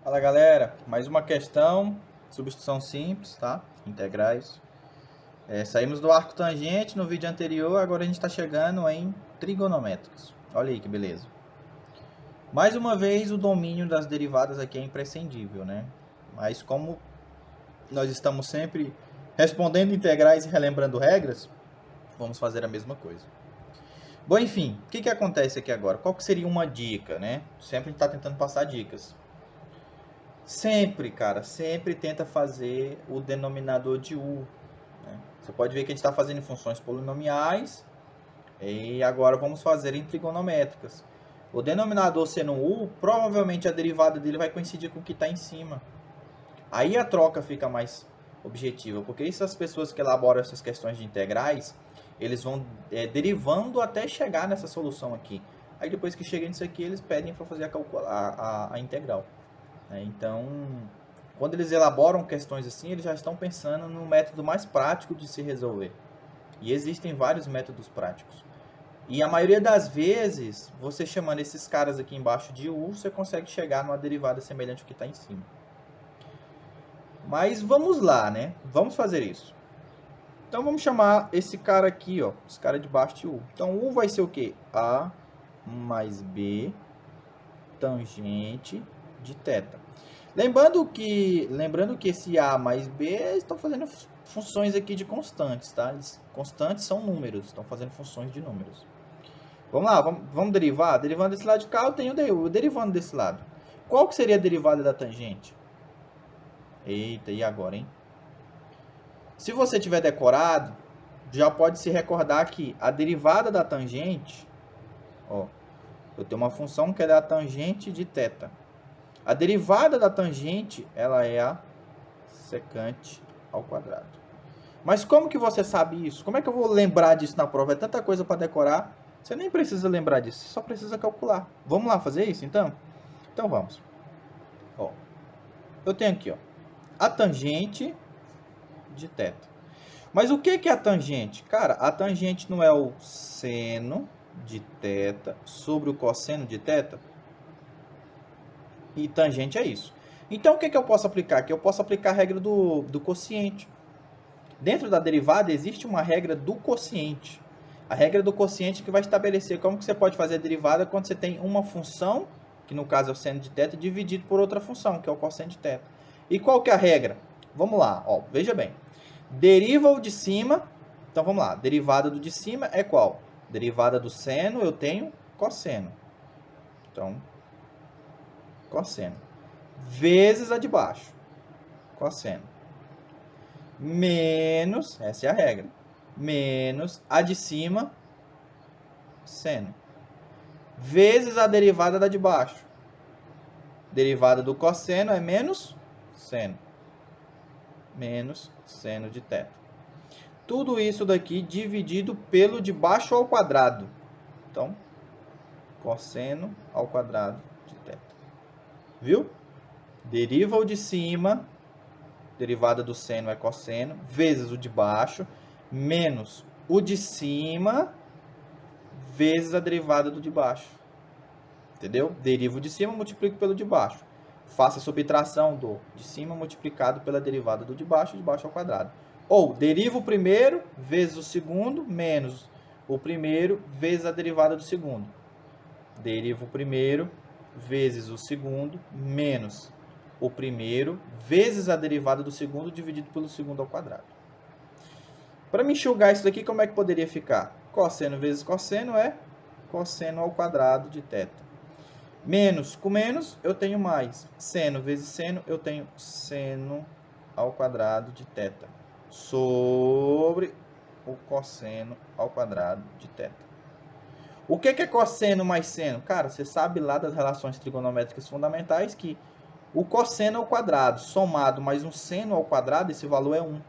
Fala galera, mais uma questão, substituição simples, tá? Integrais. Saímos do arco tangente no vídeo anterior, agora a gente está chegando em trigonométricos. Olha aí que beleza. Mais uma vez o domínio das derivadas aqui é imprescindível, né? Mas como nós estamos sempre respondendo integrais e relembrando regras, vamos fazer a mesma coisa. Bom, enfim, o que acontece aqui agora? Qual que seria uma dica, né? Sempre a gente está tentando passar dicas. Sempre, cara, sempre tenta fazer o denominador de U, né? Você pode ver que a gente está fazendo em funções polinomiais e agora vamos fazer em trigonométricas. O denominador sendo U, provavelmente a derivada dele vai coincidir com o que está em cima. Aí a troca fica mais objetiva, porque essas pessoas que elaboram essas questões de integrais, eles vão derivando até chegar nessa solução aqui. Aí depois que chega nisso aqui, eles pedem para fazer a integral. Então, quando eles elaboram questões assim, eles já estão pensando no método mais prático de se resolver. E existem vários métodos práticos. E a maioria das vezes, você chamando esses caras aqui embaixo de U, você consegue chegar numa derivada semelhante ao que está em cima. Mas vamos lá, né? Vamos fazer isso. Então vamos chamar esse cara aqui, ó, esse cara de baixo de U. Então U vai ser o quê? A mais B tangente de θ. Lembrando que esse A mais B estão fazendo funções aqui de constantes, tá? Constantes são números, estão fazendo funções de números. Vamos lá, vamos derivar? Derivando desse lado de cá, eu tenho o derivando desse lado. Qual que seria a derivada da tangente? Eita, e agora, hein? Se você tiver decorado, já pode se recordar que a derivada da tangente, ó, eu tenho uma função que é a tangente de θ. A derivada da tangente, ela é a secante ao quadrado. Mas como que você sabe isso? Como é que eu vou lembrar disso na prova? É tanta coisa para decorar. Você nem precisa lembrar disso, você só precisa calcular. Vamos lá fazer isso, então? Então vamos. Ó, eu tenho aqui, ó, a tangente de θ. Mas o que é a tangente? Cara, a tangente não é o seno de θ sobre o cosseno de θ? E tangente é isso. Então, o que eu posso aplicar aqui? Eu posso aplicar a regra do quociente. Dentro da derivada, existe uma regra do quociente. A regra do quociente que vai estabelecer como que você pode fazer a derivada quando você tem uma função, que no caso é o seno de θ, dividido por outra função, que é o cosseno de θ. E qual que é a regra? Vamos lá, ó, veja bem. Deriva o de cima. Então, vamos lá. Derivada do de cima é qual? Derivada do seno, eu tenho cosseno. Então, cosseno. Vezes a de baixo. Cosseno. Menos, essa é a regra, menos a de cima, seno. Vezes a derivada da de baixo. Derivada do cosseno é menos seno. Menos seno de θ. Tudo isso daqui dividido pelo de baixo ao quadrado. Então, cosseno ao quadrado de θ. Viu? Deriva o de cima, derivada do seno é cosseno, vezes o de baixo, menos o de cima, vezes a derivada do de baixo. Entendeu? Derivo o de cima, multiplico pelo de baixo. Faça a subtração do de cima multiplicado pela derivada do de baixo ao quadrado. Ou, derivo o primeiro, vezes o segundo, menos o primeiro, vezes a derivada do segundo. Derivo o primeiro, vezes o segundo, menos o primeiro, vezes a derivada do segundo, dividido pelo segundo ao quadrado. Para me enxugar isso daqui, como é que poderia ficar? Cosseno vezes cosseno é cosseno ao quadrado de θ. Menos com menos, eu tenho mais. Seno vezes seno, eu tenho seno ao quadrado de θ. Sobre o cosseno ao quadrado de θ. O que é cosseno mais seno? Cara, você sabe lá das relações trigonométricas fundamentais que o cosseno ao quadrado somado mais um seno ao quadrado, esse valor é 1.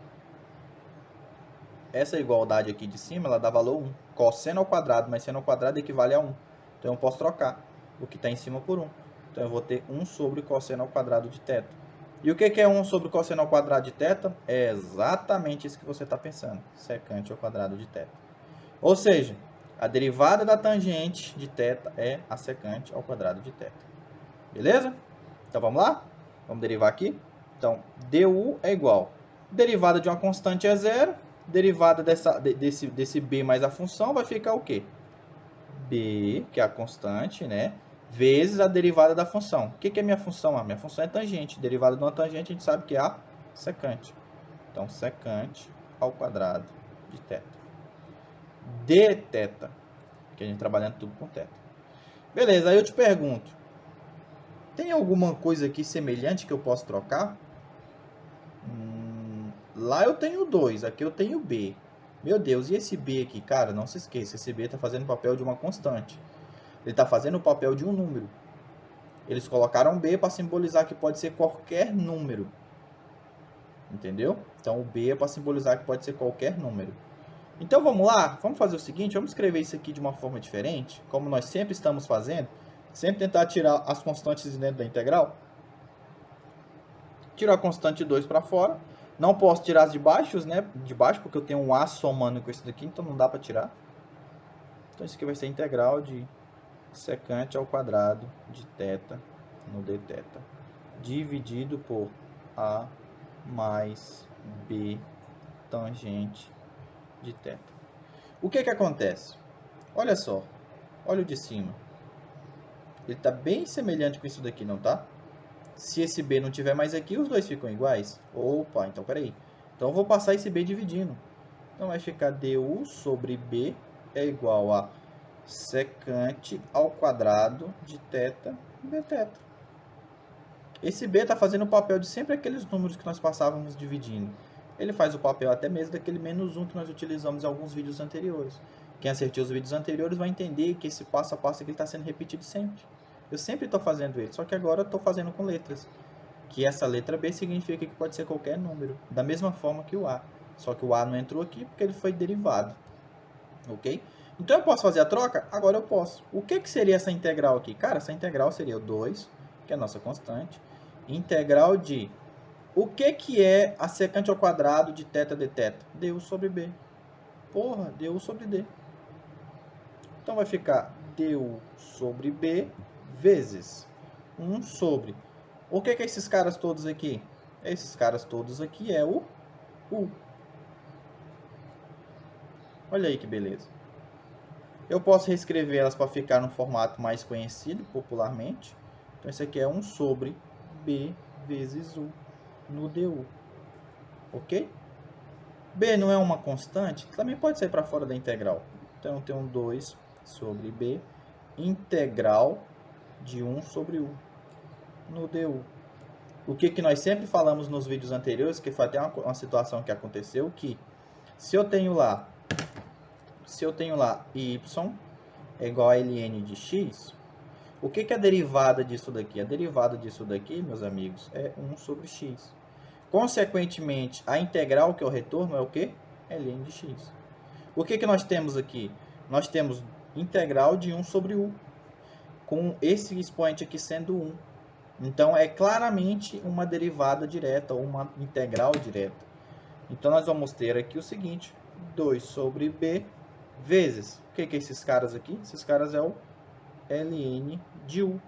Essa igualdade aqui de cima, ela dá valor 1. Cosseno ao quadrado mais seno ao quadrado equivale a 1. Então, eu posso trocar o que está em cima por 1. Então, eu vou ter 1 sobre cosseno ao quadrado de θ. E o que é 1 sobre cosseno ao quadrado de θ? É exatamente isso que você está pensando. Secante ao quadrado de θ. Ou seja, a derivada da tangente de θ é a secante ao quadrado de θ. Beleza? Então, vamos lá? Vamos derivar aqui? Então, du é igual. Derivada de uma constante é zero. Derivada desse b mais a função vai ficar o quê? B, que é a constante, né? Vezes a derivada da função. O que é minha função? Minha função é tangente. Derivada de uma tangente a gente sabe que é a secante. Então, secante ao quadrado de θ. De θ. Que a gente trabalhando tudo com θ. Beleza, aí eu te pergunto. Tem alguma coisa aqui semelhante que eu posso trocar? Lá eu tenho 2, aqui eu tenho B. Meu Deus, e esse B aqui? Cara, não se esqueça, esse B está fazendo o papel de uma constante. Ele está fazendo o papel de um número. Eles colocaram B para simbolizar que pode ser qualquer número. Entendeu? Então o B é para simbolizar que pode ser qualquer número. Então vamos lá, vamos fazer o seguinte, vamos escrever isso aqui de uma forma diferente, como nós sempre estamos fazendo. Sempre tentar tirar as constantes dentro da integral. Tiro a constante 2 para fora. Não posso tirar as de baixo, né? De baixo, porque eu tenho um A somando com isso daqui, então não dá para tirar. Então isso aqui vai ser integral de secante ao quadrado de θ no dθ, dividido por A mais B tangente de θ. O que acontece? Olha só, olha o de cima. Ele está bem semelhante com isso daqui, não tá? Se esse B não tiver mais aqui, os dois ficam iguais. Opa, então peraí. Então eu vou passar esse B dividindo. Então vai ficar du sobre B é igual a secante ao quadrado de θ dθ. Esse B está fazendo o papel de sempre aqueles números que nós passávamos dividindo. Ele faz o papel até mesmo daquele menos 1 que nós utilizamos em alguns vídeos anteriores. Quem assistiu os vídeos anteriores vai entender que esse passo a passo aqui está sendo repetido sempre. Eu sempre estou fazendo ele, só que agora eu estou fazendo com letras. Que essa letra B significa que pode ser qualquer número, da mesma forma que o A. Só que o A não entrou aqui porque ele foi derivado. Ok? Então eu posso fazer a troca? Agora eu posso. O que seria essa integral aqui? Cara, essa integral seria o 2, que é a nossa constante. Integral de... O que é a secante ao quadrado de θ dθ? Du sobre B. Porra, du sobre D. Então vai ficar du sobre B vezes 1 sobre... O que é esses caras todos aqui? Esses caras todos aqui é o U. Olha aí que beleza. Eu posso reescrever elas para ficar no formato mais conhecido popularmente. Então, isso aqui é 1 sobre B vezes U no du. Ok? B não é uma constante? Também pode sair para fora da integral. Então, eu tenho 2 sobre B integral de 1 sobre U no du. O que nós sempre falamos nos vídeos anteriores, que foi até uma situação que aconteceu, que se eu tenho lá y é igual a ln de x, o que é a derivada disso daqui? A derivada disso daqui, meus amigos, é 1 sobre x. Consequentemente, a integral que eu retorno é o quê? ln de x. O que nós temos aqui? Nós temos integral de 1 sobre u, com esse expoente aqui sendo 1. Então, é claramente uma derivada direta, ou uma integral direta. Então, nós vamos ter aqui o seguinte, 2 sobre b vezes, o que é esses caras aqui? Esses caras é o ln de u,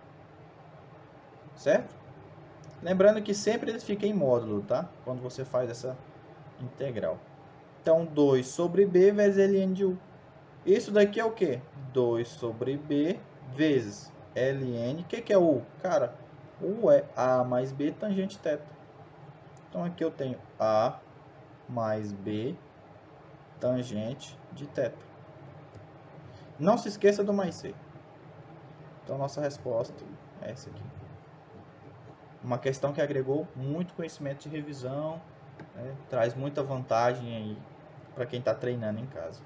certo? Lembrando que sempre ele fica em módulo, tá? Quando você faz essa integral. Então, 2 sobre b vezes ln de u. Isso daqui é o quê? 2 sobre b vezes ln, o que é u? Cara, u é a mais b tangente θ. Então, aqui eu tenho a mais b tangente de θ. Não se esqueça do mais c. Então, nossa resposta é essa aqui. Uma questão que agregou muito conhecimento de revisão, né? Traz muita vantagem aí para quem está treinando em casa.